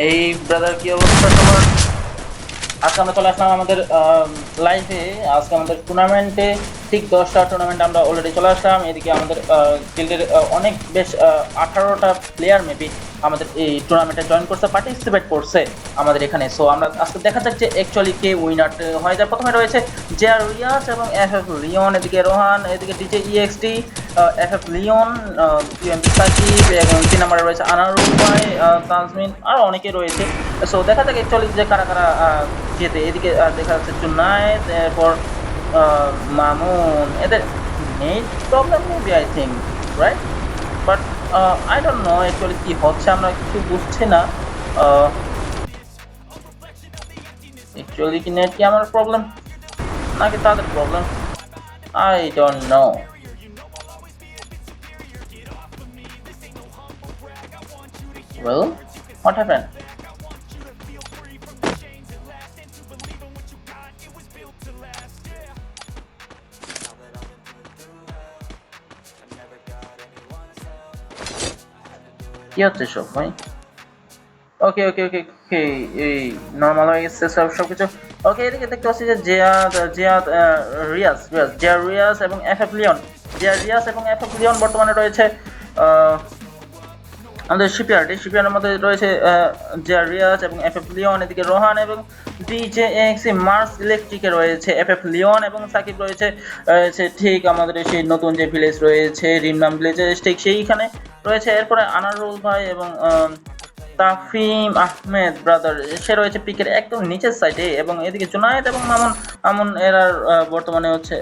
এই ব্রাদার, কি অবস্থা তোমার? আজকে আমরা চলে আসলাম আমাদের লাইভে। আজকে আমাদের টুর্নামেন্টে ঠিক 10টা টুর্নামেন্ট আমরা অলরেডি চলে আসলাম। এদিকে আমাদের গিল্ডের অনেক বেশ 18টা প্লেয়ার মেবি আমাদের এই টুর্নামেন্টে জয়েন করছে, পার্টিসিপেট করছে আমাদের এখানে। সো আমরা আজকে দেখা যাক যে অ্যাকচুয়ালি কে উইনার হয়ে যায়। প্রথমে রয়েছে জেআর রিয়াজ এবং এফএফ লিওন, এদিকে রোহান, এদিকে DJ EXT, FF Leon, PMP Sakib, এবং 3 নম্বরে রয়েছে আনারুল ভাই, তাজমিন, আরও অনেকে রয়েছে। সো দেখা যাক অ্যাকচুয়ালি যে কারা কারা জেতে। এদিকে দেখা যাচ্ছে জুনায়েদ, এরপর মামুন। এদের net problem maybe, I think, right? But I don't know actually কি হচ্ছে, আমরা কিছু বুঝছি না। অ্যাকচুয়ালি কি নেট কি আমার প্রবলেম নাকি তাদের problem, I don't know. Well, what happened? কি হচ্ছে সব ভাই? ওকে ওকে ওকে ওকে, এই নর্মাল হয়ে গেছে সবকিছু। ওকে, এদিকে দেখতে পাচ্ছি যে জিয়াদ জিয়াদ রিয়াজ রিয়াজ জিয়া রিয়াজ এবং এফএফ লিওন। জিয়া রিয়াজ এবং এফএফ লিওন বর্তমানে রয়েছে আমাদের শিপিয়ার্ডের মধ্যে রয়েছে জিয়া রিয়াজ এবং এফএফ লিওন। এদিকে রোহান এবং ডিজেএক্সি মার্স ইলেকট্রিকে রয়েছে এফএফ লিওন, এবং সাকিব রয়েছে ঠিক আমাদের সেই নতুন যে ভিলেজ রয়েছে রিমনাম ভিলেজে, ঠিক সেইখানে রয়েছে। এরপরে আনারুল ভাই এবং তাফিম আহমেদ ব্রাদার, সে রয়েছে পিকের একদম নিচের সাইডে। এবং এদিকে জুনায়েদ এবং মামুন মামুন এরা বর্তমানে হচ্ছে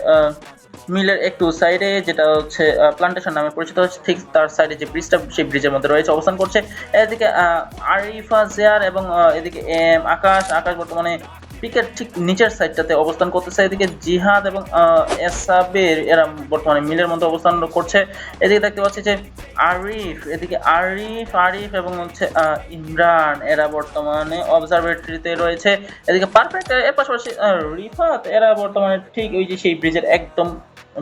মিলের একটু সাইডে, যেটা হচ্ছে প্লান্টেশন নামে পরিচিত হচ্ছে, ঠিক তার সাইডে যে ব্রিজটা, সেই ব্রিজের মধ্যে রয়েছে, অবস্থান করছে। এদিকে আরিফা জিয়ার এবং এদিকে আকাশ আকাশ বর্তমানে পিকের ঠিক নিচের সাইডটাতে অবস্থান করতেছে। এদিকে জিহাদ এবং এসাবের এরা বর্তমানে মিলের মধ্যে অবস্থান করছে। এদিকে দেখতে পাচ্ছি যে এদিকে আরিফ এবং হচ্ছে ইমরান, এরা বর্তমানে অবজারভেটরিতে রয়েছে। এদিকে পারফেক্ট, এর পাশাপাশি রিফাত, এরা বর্তমানে ঠিক ওই যে সেই ব্রিজের একদম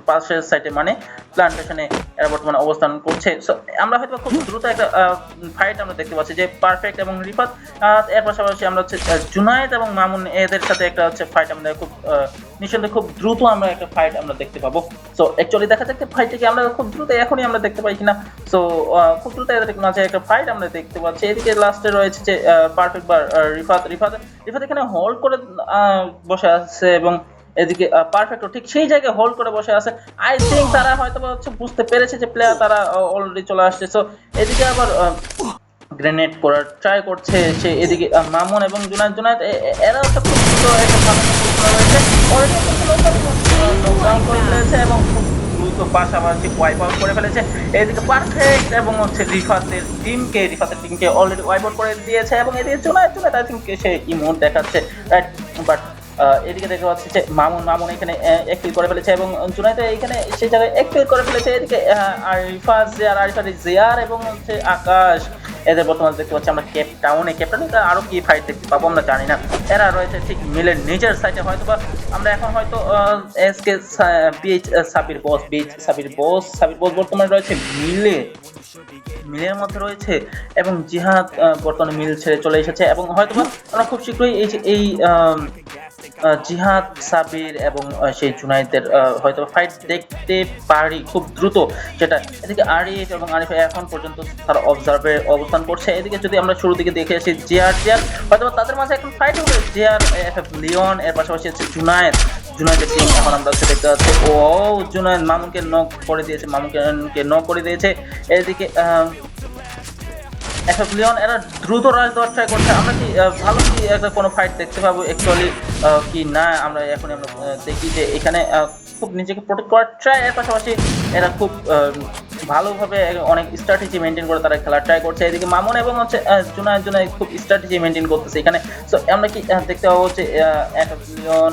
পাশের সাইডে মানে প্লান্টেশনে এরা বর্তমানে অবস্থান করছে। সো আমরা হয়তো খুব দ্রুত একটা ফাইট আমরা দেখতে পাচ্ছি যে পারফেক্ট এবং রিফাত। এর পাশাপাশি আমরা হচ্ছে জুনায়েদ এবং মামুন, এদের সাথে একটা হচ্ছে ফাইট আমরা খুব নিঃসন্দেহে খুব দ্রুত আমরা একটা ফাইট আমরা দেখতে পাবো। সো অ্যাকচুয়ালি দেখা যাচ্ছে ফাইটটাকে আমরা খুব দ্রুত এখনই আমরা দেখতে পাই কিনা। সো খুব দ্রুত এদের মাঝে একটা ফাইট আমরা দেখতে পাচ্ছি। এদিকে লাস্টে রয়েছে যে পারফেক্ট বা রিফাত রিফাত রিফাত এখানে হোল্ড করে বসে আছে, এবং এদিকে পারফেক্ট ঠিক সেই জায়গায় হোল্ড করে বসে আছে। আই থিঙ্ক তারা হয়তো হচ্ছে বুঝতে পেরেছে যে প্লেয়ার তারা অলরেডি চলে আসছে। সো এদিকে আবার গ্রেনেড করার ট্রাই করছে সে। এদিকে মামুন এবং জুনায়েদ এরা হচ্ছে খুব দ্রুত একটা রয়েছে, নকডাউন করে ফেলেছে এবং খুব দ্রুত পাশাপাশি ওয়াইপ আউট করে ফেলেছে। এদিকে পারফেক্ট এবং হচ্ছে রিফাতের টিমকে অলরেডি ওয়াইপ আউট করে দিয়েছে। এবং এদিকে Junaid I think say emote দেখাচ্ছে, রাইট? বাট এদিকে দেখতে পাচ্ছি যে মামুন এখানে এক কিল করে ফেলেছে, এবং জুনায়েদ এখানে সেই জায়গায় এক কিল করে ফেলেছে। এদিকে আরিফা জিয়ার এবং হচ্ছে আকাশ, এদের বর্তমানে দেখতে পাচ্ছি আমরা কেপটাউনে আরো কি ফাইট দেখতে পাবো আমরা জানি না। এরা রয়েছে ঠিক মিলের নিজের সাইডে, হয়তো বা আমরা এখন হয়তো এসকে সাবির বস বর্তমানে রয়েছে মিলের মধ্যে রয়েছে, এবং জিহাদ বর্তমানে মিল ছেড়ে চলে এসেছে। এবং হয়তো বা আমরা খুব শীঘ্রই এই জিহাদ, সাবির এবং সেই জুনায়েদের হয়তো ফাইট দেখতে পারি খুব দ্রুত, যেটা। এদিকে আরিফ এখন পর্যন্ত তারা অবজার্ভে অবস্থান করছে। এদিকে যদি আমরা শুরু দিকে দেখে আসি জিয়ার হয়তো তাদের মাঝে এখন ফাইট হবে, জিয়ার এফএফ লিওন, এর পাশাপাশি হচ্ছে জুনায়েদের টিম এখন আমরা দেখতে পাচ্ছি। ও জুনায়েদ মামুনকে নক করে দিয়েছে। এদিকে এফএফ লিওন এরা দ্রুত রাশ দেওয়ার ট্রাই করছে। আমরা কি ভালো কি একটা কোনো ফাইট দেখতে পাবো অ্যাকচুয়ালি কি না? আমরা দেখি যে এখানে খুব নিজেকে প্রোটেক্ট করার ট্রাই, এর পাশাপাশি এরা খুব ভালোভাবে অনেক স্ট্র্যাটেজি মেনটেন করে তারা খেলার ট্রাই করছে। এদিকে মামুন এবং হচ্ছে জুনায়েদ খুব স্ট্র্যাটেজি মেনটেন করতেছে এখানে। সো আমরা কি দেখতে পাবো যে এফএফ লিওন,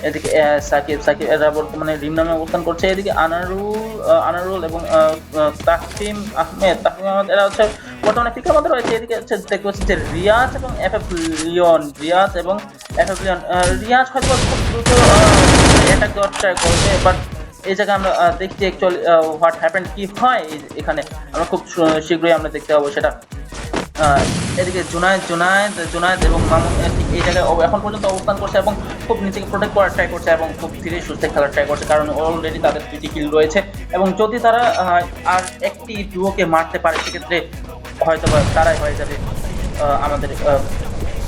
এদিকে সাকিব এরা বর্তমানে রিম নামে অবস্থান করছে। এদিকে আনারুল এবং তাফিম আহমেদ এরা হচ্ছে বর্তমানে পিকের মধ্যে রয়েছে। এদিকে হচ্ছে দেখতে পাচ্ছি যে রিয়াজ এবং এফএফ লিওন রিয়াজ হয়তো খুব দ্রুত অ্যাটাক দেওয়ার ট্রাই করবে, বাট এই জায়গায় আমরা দেখছি অ্যাকচুয়ালি হোয়াট হ্যাপেন্ড কি হয় এখানে আমরা খুব শীঘ্রই আমরা দেখতে পাবো সেটা। এদিকে জুনায়েদ এবং মামুন ঠিক এই জায়গায় এখন পর্যন্ত অবস্থান করছে এবং খুব নিজেকে প্রোটেক্ট করার ট্রাই করছে এবং খুব ধীরে সুস্থে খেলার ট্রাই করছে, কারণ অলরেডি তাদের 2টি কিল রয়েছে এবং যদি তারা আর একটি ডুয়োকে মারতে পারে সেক্ষেত্রে হয়তো তারাই হয়ে যাবে আমাদের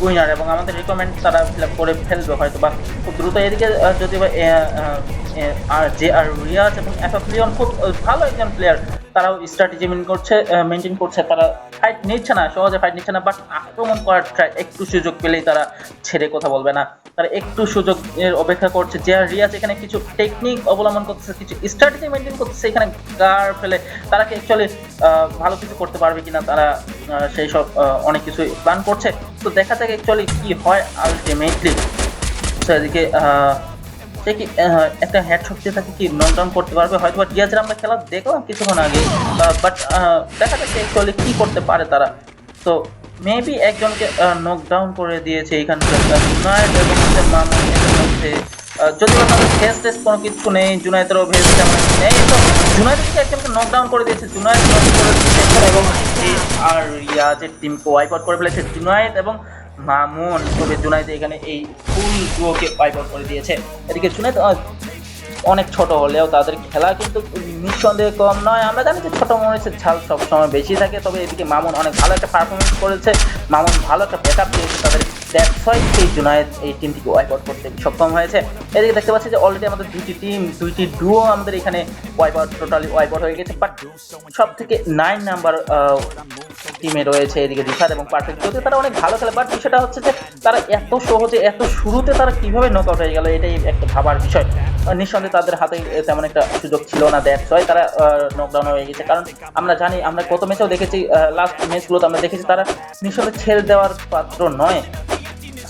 উইনার এবং আমাদের রিকমেন্ড তারা ফিল আপ করে ফেলবে হয়তো বা খুব দ্রুত। এদিকে যদি বা আর যে আর রিয়াজ এবং এফএফ লিওন খুব ভালো একজন প্লেয়ার, তারাও স্ট্র্যাটেজি মেনটেন করছে, তারা ফাইট নিচ্ছে না, সহজে ফাইট নিচ্ছে না, বাট আক্রমণ করার ট্রাই একটু সুযোগ পেলেই তারা ছেড়ে কথা বলবে না, তারা একটু সুযোগের অপেক্ষা করছে। যে আর রিয়াজ এখানে কিছু টেকনিক অবলম্বন করতেছে, কিছু স্ট্র্যাটেজি মেনটেন করতেছে, এখানে গার ফেলে তারা কি অ্যাকচুয়ালি ভালো কিছু করতে পারবে কিনা, তারা সেই সব অনেক কিছু প্ল্যান করছে। তো দেখা যাক অ্যাকচুয়ালি কি হয় আলটিমেটলি। তো এদিকে সে কি একটা হেড শক্তি থাকে কি নকডাউন করতে পারবে, হয়তো বা রিয়াজের আমরা খেলা দেখলাম কিছুক্ষণ আগে, বাট দেখা যাচ্ছে অ্যাকচুয়ালি কি করতে পারে তারা। তো মেবি একজনকে নকডাউন করে দিয়েছে এইখানকার জুনায়েদ এবং মামুন এর মধ্যে, যদি বা তাদের ভেস্ট টেস্ট কোনো কিছু নেই, জুনায়েদেরও ভেস্ট তেমন নেই, তো জুনায়েদকে একজনকে নকডাউন করে দিয়েছে, জুনায়েদ নক করে দিয়েছে এবং আর রিয়াজের টিমকে ওয়াইপ আউট করে ফেলেছে জুনায়েদ এবং মামুন। তবে জুনায়েদ এখানে এই ফুল ডুয়োকে ওয়াইপ আউট করে দিয়েছে। এদিকে জুনায়েদ অনেক ছোট হলেও তাদের খেলা কিন্তু নিঃসন্দেহে কম নয়। আমরা জানি যে ছোট মরিচের ঝাল সবসময় বেশি থাকে, তবে এদিকে মামুন অনেক ভালো একটা পারফরমেন্স করেছে, মামুন ভালো একটা ব্যাকআপ দিয়েছে তাদের, দ্যাটস হোয়াই সেই জুনায়েদ এই টিমটিকে ওয়াইপ আউট করতে সক্ষম হয়েছে। এদিকে দেখতে পাচ্ছি যে অলরেডি আমাদের দুইটি ডুও আমাদের এখানে টোটালি ওয়াইপ আউট হয়ে গেছে, বাট সব থেকে 9 নাম্বার টিমে রয়েছে এদিকে রিফাত এবং পারফেক্ট, যদি তারা অনেক ভালো খেলে, বাট বিষয়টা হচ্ছে যে তারা এত সহজে এত শুরুতে তারা কিভাবে নক আউট হয়ে গেল, এটাই একটা ভাবার বিষয়। নিঃসন্দেহে তাদের হাতে তেমন একটা সুযোগ ছিল না, দ্যাটস হোয়াই তারা নকডাউন হয়ে গেছে। কারণ আমরা জানি, আমরা গত ম্যাচেও দেখেছি, লাস্ট ম্যাচগুলোতে আমরা দেখেছি তারা নিঃসন্দেহে ছেড়ে দেওয়ার পাত্র নয়।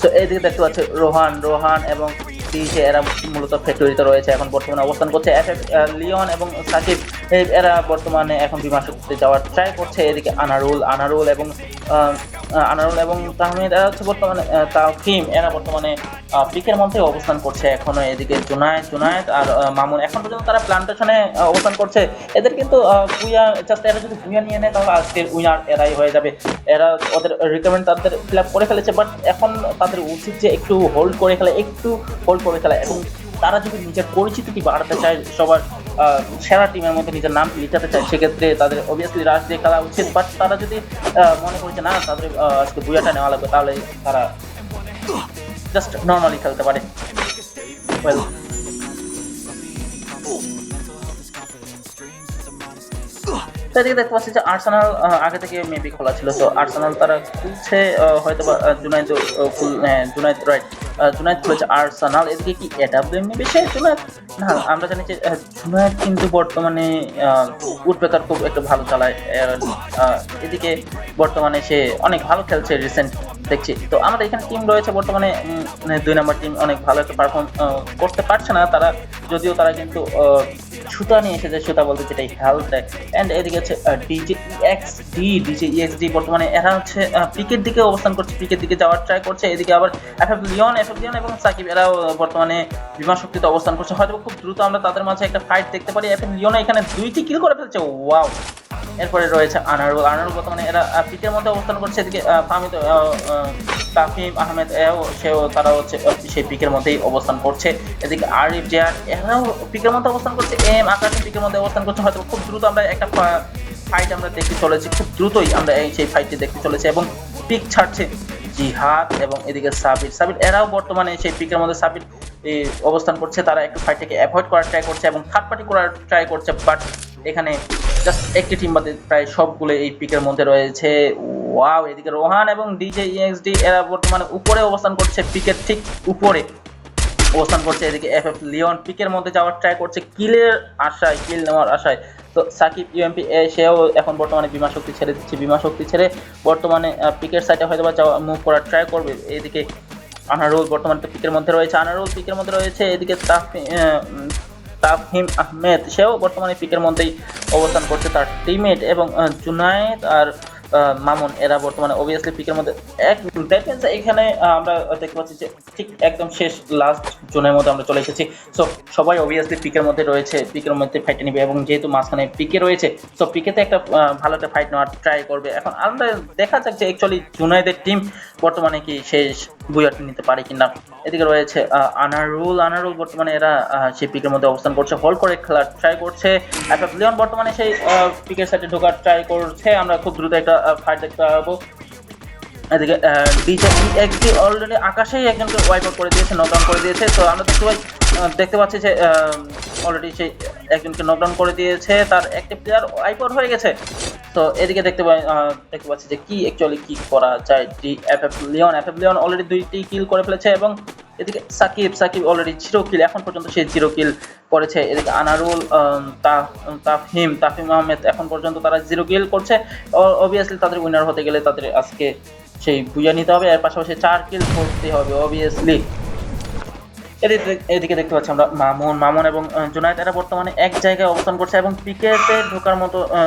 তো এইদিকে দেখতে পাচ্ছি রোহান এবং ডিজে, এরা মূলত ফ্যাক্টরিতে রয়েছে, এখন বর্তমানে অবস্থান করছে। এফএফ লিওন এবং সাকিব এরা বর্তমানে এখন বিমান শক্তিতে যাওয়ার ট্রাই করছে। এদিকে আনারুল এবং তাহমিদ এরা হচ্ছে বর্তমানে তাফহিম, এরা বর্তমানে পিকের মধ্যে অবস্থান করছে এখনো। এদিকে জুনায়েদ আর মামুন এখন পর্যন্ত তারা প্ল্যান্টেশনে অবস্থান করছে। এদের কিন্তু এরা যদি বুয়া নিয়ে নেয় তাহলে আজকের উইনার এরাই হয়ে যাবে। এরা ওদের রিকমেন্ড তাদের ফিল আপ করে ফেলেছে, বাট এখন তাদের উচিত যে একটু হোল্ড করে খেলা এবং তারা যদি নিজের পরিচিতি বাড়াতে চায়, সবার সেরা টিমের মধ্যে নিজের নাম লিখাতে চায়, সেক্ষেত্রে তাদের অবভিয়াসলি রাশ দিয়ে খেলা উচিত। বাট তারা যদি মনে করে যে না তাদের আজকে বুয়াটা নেওয়া লাগবে, তাহলে তারা জাস্ট নর্মালি খেলতে পারে। ওয়েল, এদিকে দেখতে পাচ্ছি যে আর্সেনাল আগে থেকে মেবি খোলা ছিল, তো আর্সেনাল তারা খুলছে হয়তো বা জুনায়েদ খুলেছে আর্সেনাল। এদিকে কি এডাব্লিউএম নেবে সে জুনায়েদ? না, আমরা জানি যে জুনায়েদ কিন্তু বর্তমানে উডবেকার খুব একটা ভালো চালায়, এদিকে বর্তমানে সে অনেক ভালো খেলছে রিসেন্ট দেখছি। তো আমাদের এখানে টিম রয়েছে বর্তমানে 2 নম্বর টিম, অনেক ভালো একটা পারফর্ম করতে পারছে না তারা, যদিও তারা কিন্তু সুতা নিয়ে এসেছে, সুতা বলতে যেটাই হেল্প দেয়। অ্যান্ড এদিকে হচ্ছে ডিজে ইএক্সডি বর্তমানে এরা হচ্ছে পিকের দিকে অবস্থান করছে, পিকের দিকে যাওয়ার ট্রাই করছে। এদিকে আবার এফএফ লিওন এবং সাকিব এরাও বর্তমানে বিমান শক্তিতে অবস্থান করছে, হয়তো খুব দ্রুত আমরা তাদের মাঝে একটা ফাইট দেখতে পারি। এফএফ লিওন এখানে 2টি কিল করে ফেলছে, ওয়াও। এরপরে রয়েছে আনারুল বর্তমানে এরা পিকের মধ্যে অবস্থান করছে। এদিকে তাফহিম আহমেদ তারা হচ্ছে সেই পিকের মধ্যেই অবস্থান করছে। এদিকে আরিফ জেয়ার এরাও পিকের মধ্যে অবস্থান করছে, আকাশ পিকের মধ্যে অবস্থান করছে। হয়তো খুব দ্রুত আমরা একটা ফাইট আমরা দেখতে চলেছি, খুব দ্রুতই আমরা সেই ফাইটটি দেখতে চলেছি এবং পিক ছাড়ছে জিহাদ এবং এদিকে সাবির এরাও বর্তমানে সেই পিকের মধ্যে অবস্থান করছে। তারা একটু ফাইটটাকে অ্যাভয়েড করার ট্রাই করছে এবং থার্ড পার্টি করার ট্রাই করছে, বাট এখানে জাস্ট একটি টিম বাদে প্রায় সবগুলো এই পিকের মধ্যে রয়েছে, ওয়াও। এদিকে রোহান এবং ডিজে ইএক্সডি এরা বর্তমানে উপরে অবস্থান করছে, পিকের ঠিক উপরে অবস্থান করছে। এদিকে এফএফ লিওন পিকের মধ্যে যাওয়ার ট্রাই করছে কিল নেওয়ার আশায়। তো সাকিব ইউএমপি সেও এখন বর্তমানে বিমান শক্তি ছেড়ে বর্তমানে পিকের সাইডে হয়তো বা মুভ করার ট্রাই করবে। এদিকে আনারুল বর্তমানে পিকের মধ্যে রয়েছে, এদিকে তাফহিম আহমেদ সেও বর্তমানে পিকের মধ্যেই অবস্থান করছে, তার টিমমেট এবং জুনায়েদ আর মামুন এরা বর্তমানে অবভিয়াসলি পিকের মধ্যে এক দ্যাট মিনস এখানে আমরা দেখতে পাচ্ছি যে ঠিক একদম শেষ লাস্ট জোনের মধ্যে আমরা চলে এসেছি। সো সবাই অবভিয়াসলি পিকের মধ্যে রয়েছে, পিকের মধ্যে ফাইটে নিবে এবং যেহেতু মাঝখানে পিকে রয়েছে সো পিকেতে একটা ভালো একটা ফাইট নেওয়ার ট্রাই করবে। এখন আমরা দেখা যাক যে অ্যাকচুয়ালি জুনাইদের টিম বর্তমানে কি শেষ বুয়াটি নিতে পারে কিনা। এদিকে রয়েছে আনারুল বর্তমানে এরা সেই পিকের মধ্যে অবস্থান করছে, হোল্ড করে খেলার ট্রাই করছে। এফএফ লিওন বর্তমানে সেই পিকের সাইডে ঢোকার ট্রাই করছে, আমরা খুব দ্রুত একটা ফাইট দেখতে পাবো। এদিকে ডিজে এক্সডি অলরেডি আকাশেই একজনকে ওয়াইপ আউট করে দিয়েছে, নকডাউন করে দিয়েছে। তো আমরা দেখতে পাচ্ছি যে অলরেডি সেই একজনকে নকডাউন করে দিয়েছে, তার একটি প্লেয়ার ওয়াইপ আউট হয়ে গেছে। তো এদিকে দেখতে পাচ্ছি যে কি অ্যাকচুয়ালি কি করা যায়। এফএফ লিওন অলরেডি 2টি কিল করে ফেলেছে এবং এদিকে সাকিব অলরেডি 0 কিল, এখন পর্যন্ত সে 0 কিল করেছে। এদিকে আনারুল, তাফহিম আহমেদ এখন পর্যন্ত তারা 0 কিল করছে। অবভিয়াসলি তাদের উইনার হতে গেলে তাদের আজকে সেই বুয়া নিতে হবে, এর পাশাপাশি 4 কিল করতে হবে অবভিয়াসলি। এদিকে দেখতে পাচ্ছি আমরা মামুন এবং জুনায়েদ এরা বর্তমানে এক জায়গায় অবস্থান করছে এবং পিকেতে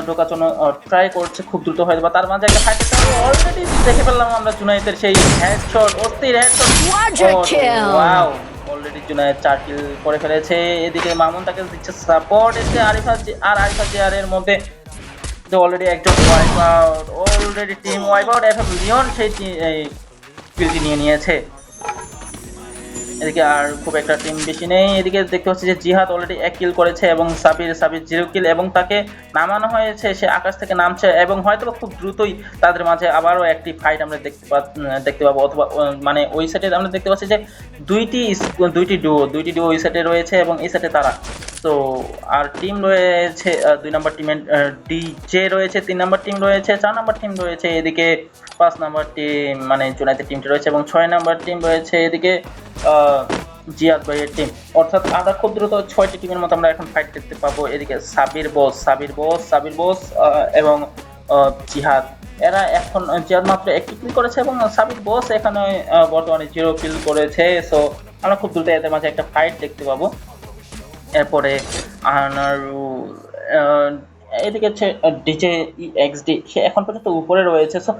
ঢোকার জন্য ট্রাই করছে খুব দ্রুত হয়ে যাবে। তার মাঝে একটা ফাইট অলরেডি দেখে ফেললাম আমরা জুনায়েদের সেই হেডশট, অস্থির হেডশট। ওয়াও, অলরেডি জুনায়েদ 4 কিল করে ফেলেছে। এদিকে মামুন তাকে দিচ্ছে সাপোর্ট। এদিকে আরিফা জিআর এর মধ্যে অলরেডি একজন wipe out, already team wipe out. FF Leon সেই কিলটি নিয়ে নিয়েছে। এদিকে আর খুব একটা টিম বেশি নেই। এদিকে দেখতে পাচ্ছি যে জিহাদ অলরেডি 1 কিল করেছে এবং সাবির 0 কিল এবং তাকে নামানো হয়েছে, সে আকাশ থেকে নামছে এবং হয়তো খুব দ্রুতই তাদের মাঝে আবারও একটি ফাইট আমরা দেখতে পাবো। অথবা মানে ওই সাইডে আমরা দেখতে পাচ্ছি যে দুইটি ডুও ওই সাইডে রয়েছে এবং এই সাইডে তারা। তো আর টিম রয়েছে 2 নম্বর টিমের ডিজে রয়েছে, 3 নম্বর টিম রয়েছে, 4 নম্বর টিম রয়েছে, এদিকে 5 নম্বর টিম মানে জুনাইদের টিমটি রয়েছে এবং 6 নম্বর টিম রয়েছে এদিকে জিয়াদ ভাইয়ের টিম। অর্থাৎ আমরা খুব দ্রুত 6টি টিমের মতো আমরা এখন ফাইট দেখতে পাবো। এদিকে সাবির বস এবং জিহাদ এরা এখন, জিহাদ মাত্র 1টি কিল করেছে এবং সাবির বস এখানে বর্তমানে 0 কিল করেছে। সো আমরা খুব দ্রুত এদের মাঝে একটা ফাইট দেখতে পাবো। এরপরে এদিকে হচ্ছে ডিজে এক্সডি, সে এখন পর্যন্ত উপরে রয়েছে। সো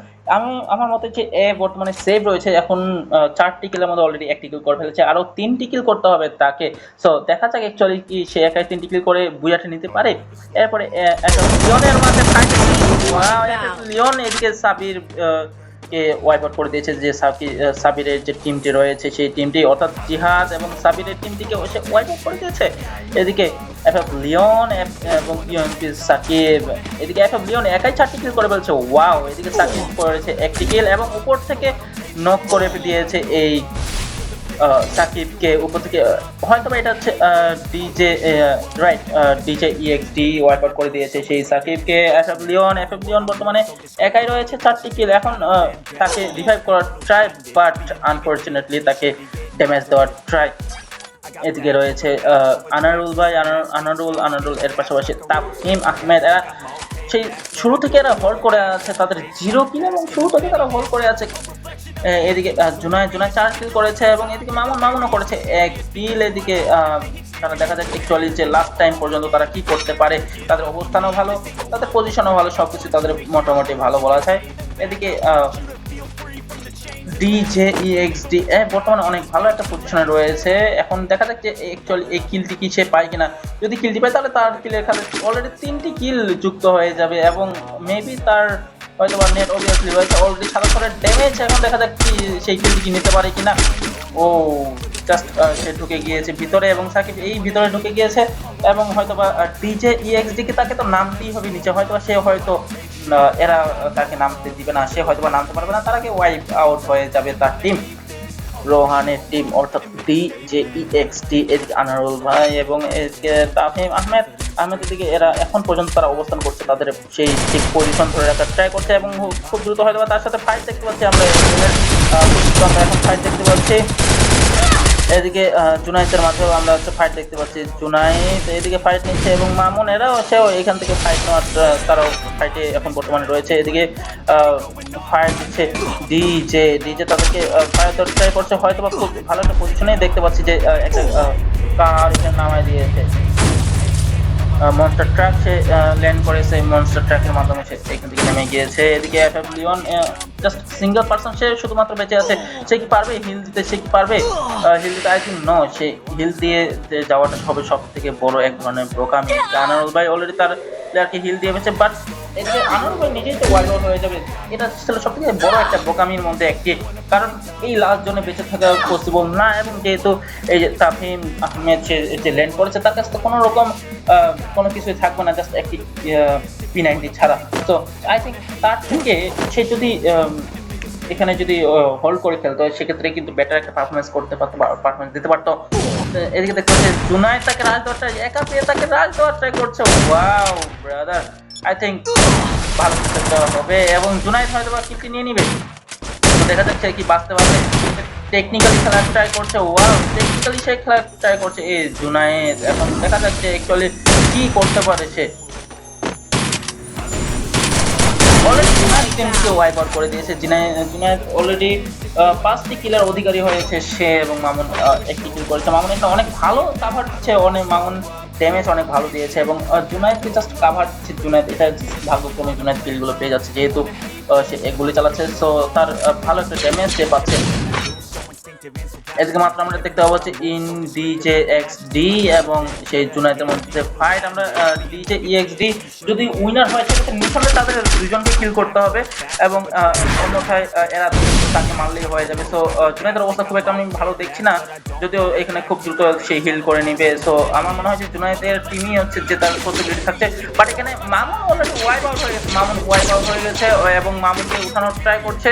আমার মতে যে বর্তমানে সেভ রয়েছে এখন 4টি কিলের মধ্যে অলরেডি 1টি কিল করে ফেলেছে, আরো 3টি কিল করতে হবে তাকে। সো দেখা যাক অ্যাকচুয়ালি কি সে একাই 3টি কিল করে বুয়াটা নিতে পারে। এরপরে লিওনের মাঝে লিওন এদিকে সাবির কে ওয়াইপ আউট করে দিয়েছে, যে সাবিরের যে টিমটি রয়েছে সেই টিমটি, অর্থাৎ জিহাদ এবং সাবিরের টিমটিকে সে ওয়াইপ আউট করে দিয়েছে। এদিকে এফএফ লিওন এবং সাকিব, এদিকে এফএফ লিওন একাই 4টি কিল করে ফেলছে। ওয়াও, এদিকে সাকিব করেছে 1টি কিল এবং উপর থেকে নক করে দিয়েছে এই সাকিবকে উপর থেকে। হয়তো এটা হচ্ছে DJ right, DJ EXD wipe out করে দিয়েছে সেই সাকিবকে। এফএফ লিওন বর্তমানে একাই রয়েছে 4টি কিল। এখন তাকে রিভাইভ করার ট্রাই, বাট আনফরচুনেটলি তাকে ড্যামেজ দেওয়ার ট্রাই। এদিকে রয়েছে আনারুল এর পাশাপাশি তাফহিম আহমেদ, এরা সেই শুরু থেকে এরা হোল্ড করে আছে, তাদের 0 কিল এবং শুরু থেকে তারা হোল্ড করে আছে। এদিকে জুনায়েদ 4 কিল করেছে এবং এদিকে মামুনও করেছে 1 কিল। এদিকে তারা দেখা যাক অ্যাকচুয়ালি যে লাস্ট টাইম পর্যন্ত তারা কি করতে পারে। তাদের অবস্থানও ভালো, তাদের পজিশনও ভালো, সবকিছু তাদের মোটামুটি ভালো বলা যায়। এদিকে ডিজেইএক্সডি বর্তমানে অনেক ভালো একটা পজিশনে রয়েছে। এখন দেখা যাক যে অ্যাকচুয়ালি এই কিলটি কি সে পায় কিনা। যদি কিলটি পায় তাহলে তার কিলের খাতে অলরেডি 3টি কিল যুক্ত হয়ে যাবে এবং মেবি তার হয়তো বা নেট অবভিয়াসলি রয়েছে অলরেডি 7 ড্যামেজ। এখন দেখা যাক কি সেই কিলটি কি নিতে পারে কিনা। ও জাস্ট সে ঢুকে গিয়েছে ভিতরে এবং সাকিব এই ভিতরে ঢুকে গিয়েছে এবং হয়তো বা ডিজেইএক্সডি কে তাকে তো নামতেই হবে নিচে, হয়তো সে হয়তো এরা তাকে নামতে দিবে না, সে হয়তো নামতে পারবে না, তার আগে ওয়াইপ আউট হয়ে যাবে তার টিম, রোহানের টিম অর্থাৎ ডিজেইএক্সডি। এদিকে আনারুল ভাই এবং এদিকে তাফহিম আহমেদ এদিকে এরা এখন পর্যন্ত তারা অবস্থান করছে, তাদের সেই ঠিক পজিশন ধরে রাখার ট্রাই করছে এবং খুব দ্রুত হয়তো তার সাথে ফাইট দেখতে পাচ্ছি আমরা এখন ফাইট দেখতে পাচ্ছি। এদিকে জুনাইদের মাঝেও আমরা হচ্ছে ফাইট দেখতে পাচ্ছি, জুনাইদ এদিকে ফাইট নিচ্ছে এবং মামুন সেও এখান থেকে ফাইট নেওয়ার তারাও ফাইটে এখন বর্তমানে রয়েছে। এদিকে ফায়ার দিচ্ছে ডিজে তাদেরকে ফায়ার দেওয়ার ট্রাই করছে, হয়তো বা খুব ভালো একটা পজিশনে দেখতে পাচ্ছি যে একটা কার এখানে নামায় দিয়েছে। মনস্টার ট্রাক সে ল্যান্ড করেছে, মনস্টার ট্রাকের মাধ্যমে সে এখান থেকে নেমে গিয়েছে। এদিকে FF Leon just single person, সে শুধুমাত্র বেঁচে আছে। সে কি পারবে হিল দিতে? সে কি পারবে হিল দিতে? আই থিঙ্ক নো, সে হিল দিয়ে যাওয়াটা হবে সব থেকে বড় এক ধরনের বোকামি। আনারুল ভাই অলরেডি তার প্লেয়ারকে হিল দিয়ে গেছে, বাট এদিকে আনারুল ভাই নিজেই তো ওয়াইড আউট হয়ে যাবে। এটা ছিল সব থেকে বড় একটা বোকামির মধ্যে একটি, কারণ এই লাস্ট জোনে বেঁচে থাকা পসিবল না, এবং যেহেতু এই যে তাফহিম আহমেদ সে যে ল্যান্ড করেছে, তার কাছে তো কোনো রকম কোনো কিছুই থাকবে না, জাস্ট একটি P90 ছাড়া। তো আই থিঙ্ক তার থেকে সে যদি এখানে যদি হোল্ড করে খেলতো, সেক্ষেত্রে কিন্তু বেটার একটা পারফরমেন্স করতে পারতো, পারফরমেন্স দিতে পারতো। এদিকে দেখতে পাচ্ছি জুনায়েদ তাকে রাজ দেওয়ার ট্রাই, একা পেয়ে তাকে রাজ দেওয়ার ট্রাই করছে। ওয়াও ব্রাদার, আই থিঙ্ক ভালো কিছু দেওয়া হবে এবং জুনায়েদ হয়তো বা কিলটি নিয়ে নিবে। তো দেখা যাচ্ছে কি বাঁচতে পারবে। টেকনিক্যালি খেলার ট্রাই করছে, ওয়াও টেকনিক্যালি সে খেলার ট্রাই করছে এই জুনায়েদ। এখন দেখা যাচ্ছে অ্যাকচুয়ালি কি করতে পারে সে। অলরেডি জুনায়েদ টিমকে ওয়াইপ আউট করে দিয়েছে। জুনায়েদ অলরেডি 5টি কিলের অধিকারী হয়েছে সে, এবং মামুন একটি কিল করেছে। মামুন একটা অনেক ভালো কাভার দিচ্ছে, অনেক মামুন ড্যামেজ অনেক ভালো দিয়েছে, এবং জুনায়েদকে জাস্ট কাভার দিচ্ছে জুনায়েদ। এটা ভাগ্যক্রমে জুনায়েদ কিলগুলো পেয়ে যাচ্ছে, যেহেতু সে এগুলি চালাচ্ছে, সো তার ভালো একটা ড্যামেজ সে পাচ্ছে। এদিকে মাত্র আমরা দেখতে পাবো হচ্ছে ইন ডিজেএক্সডি এবং সেই জুনায়েদের মধ্যে ফাইট। আমরা ডিজেএক্সডি যদি উইনার হয়, সেক্ষেত্রে নিঃসন্দেহে তাদের দুজনকে কিল করতে হবে, এবং অন্যথায় এরা তাকে মারলেই হয়ে যাবে। সো জুনায়েদের অবস্থা খুব একটা আমি ভালো দেখছি না, যদিও এখানে খুব দ্রুত সে হিল করে নিবে। সো আমার মনে হয় যে জুনায়েদের টিমই হচ্ছে যে তার পসিবিলিটি থাকছে, বাট এখানে মামুন অলরেডি ওয়াইপ আউট হয়ে গেছে। মামুন ওয়াইপ আউট হয়ে গেছে এবং মামুনকে উঠানোর ট্রাই করছে,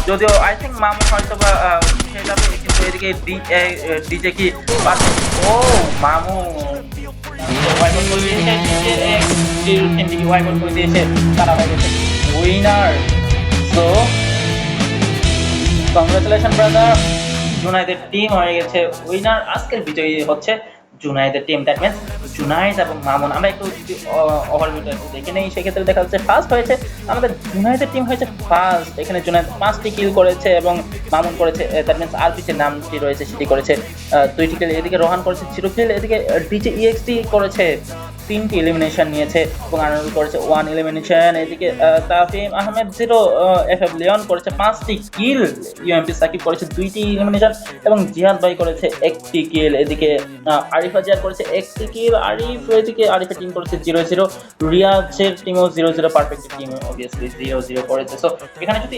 যদিও আই থিঙ্ক মামুন হয়তো বা যাবে, কিন্তু এদিকে ডিজে কি পাচ্ছে? ও মামুন ওয়াইপ আউট করে দিয়েছে, তারা হয়ে গেছে উইনার। সো কংগ্রেচুলেশন ব্রাদার, জুনায়েদের টিম হয়ে গেছে উইনার। আজকের বিজয়ী হচ্ছে জুনায়েদের টিম। দ্যাট মিন্স জুনায়েদ এবং মামুন। আমরা একটু যদি ওভারভিউটা একটু দেখে নেই, সেক্ষেত্রে দেখা যাচ্ছে ফার্স্ট হয়েছে আমাদের জুনায়েদের টিম হয়েছে ফার্স্ট। এখানে জুনায়েদ 5টি কিল করেছে এবং মামুন করেছে, দ্যাট মিন্স আর পিছে নামটি রয়েছে সেটি করেছে 2টি কিল। এদিকে রোহান করেছে 0 কিল, এদিকে ডিজেএক্সডি করেছে 3টি এলিমিনেশন নিয়েছে, এবং আনারুল করেছে 1 এলিমিনেশন। এদিকে তাফহিম আহমেদ 0, এফএফ লিওন করেছে 5টি কিল, ইউএমপি সাকিব করেছে 2টি এলিমিনেশন, এবং জিহাদ ভাই করেছে 1টি কিল। এদিকে আরিফ আজিয়ার করেছে 1টি কিল, এদিকে আরিফের টিম করেছে 0-0, রিয়াজের টিমও 0-0, পারফেক্ট টিম অবভিয়াসলি 0-0 করেছে। সো এখানে যদি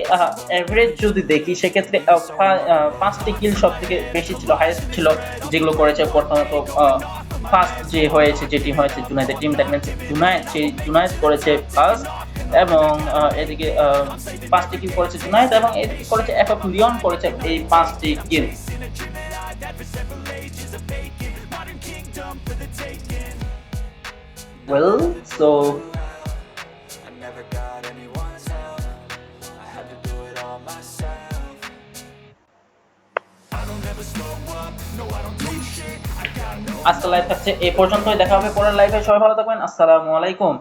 এভারেজ যদি দেখি, সেক্ষেত্রে 5টি কিল সব থেকে বেশি ছিল, হাইয়েস্ট ছিল যেগুলো করেছে। প্রথমত ফার্স্ট যে হয়েছে, যে টিম হয়েছে জুনায়েদের টিম, দ্যাট মিন্স জুনায়েদ করেছে ফার্স্ট, এবং এদিকে 5টি কিল করেছে জুনায়েদ, এবং এদিকে করেছে এফএফ লিওন করেছে এই 5টি কিল। Well, so আজকে লাইভ থাকছে এই পর্যন্তই, দেখা হবে পরের লাইভে। সবাই ভালো থাকবেন, আসসালামু আলাইকুম।